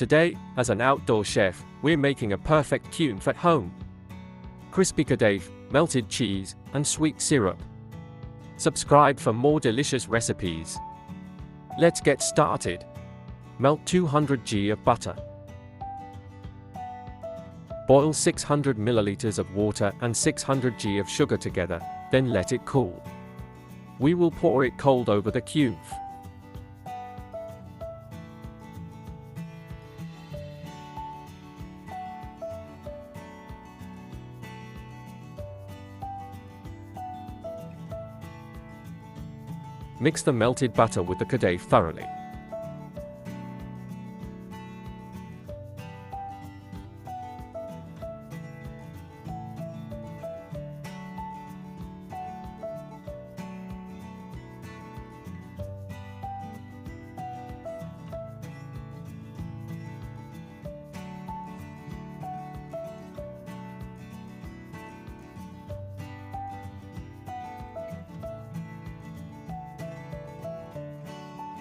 Today, as an outdoor chef, we're making a perfect künefe at home. Crispy kadayıf, melted cheese, and sweet syrup. Subscribe for more delicious recipes. Let's get started. Melt 200 g of butter. Boil 600 milliliters of water and 600 g of sugar together, then let it cool. We will pour it cold over the künefe. Mix the melted butter with the kadayıf thoroughly.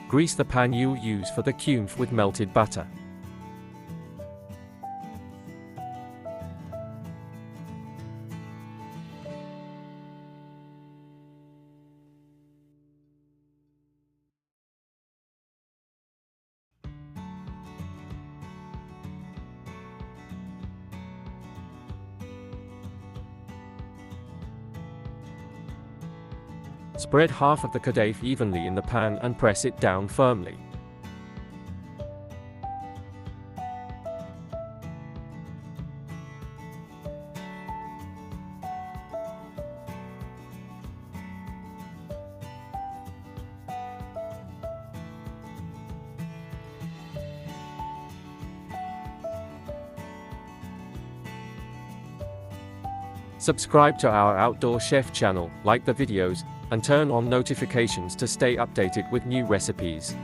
Grease the pan you'll use for the künefe with melted butter. Spread half of the kadayıf evenly in the pan and press it down firmly. Subscribe to our Outdoor Chef channel, like the videos, and turn on notifications to stay updated with new recipes.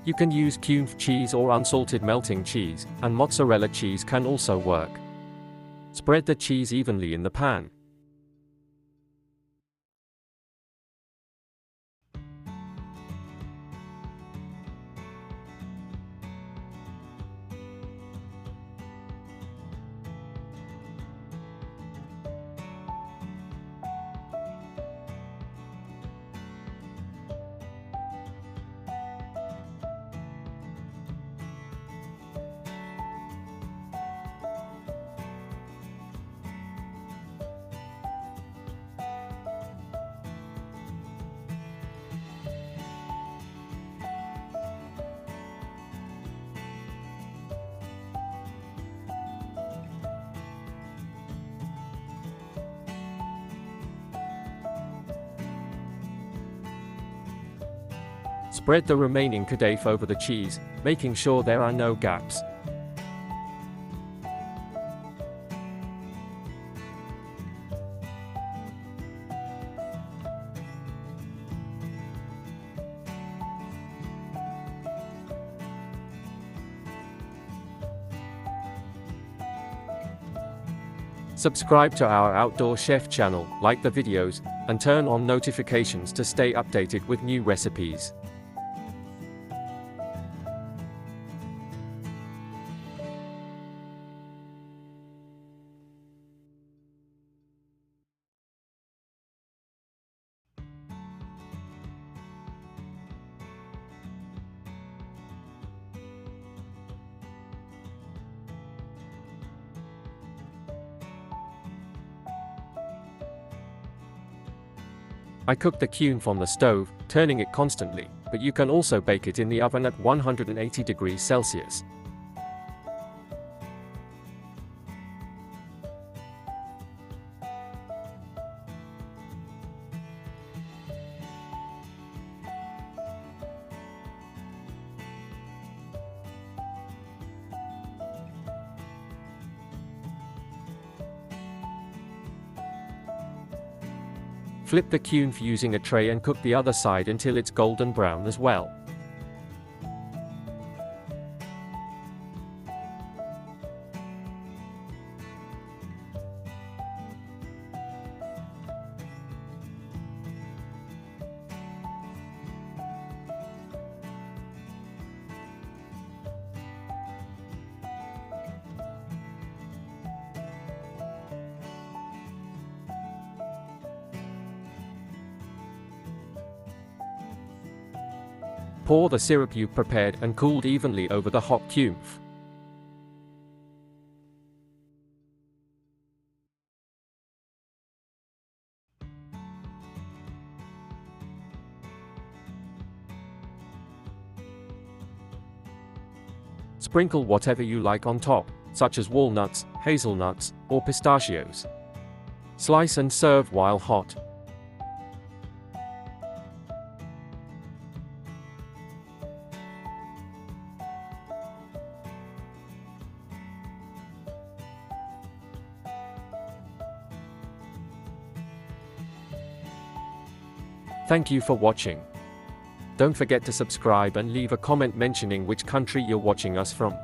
You can use künefe cheese or unsalted melting cheese, and mozzarella cheese can also work. Spread the cheese evenly in the pan. Spread the remaining kadayıf over the cheese, making sure there are no gaps. Subscribe to our Outdoor Chef channel, like the videos, and turn on notifications to stay updated with new recipes. I cook the künefe on the stove, turning it constantly, but you can also bake it in the oven at 180 degrees Celsius. Flip the künefe using a tray and cook the other side until it's golden brown as well. Pour the syrup you've prepared and cooled evenly over the hot künefe. Sprinkle whatever you like on top, such as walnuts, hazelnuts, or pistachios. Slice and serve while hot. Thank you for watching. Don't forget to subscribe and leave a comment mentioning which country you're watching us from.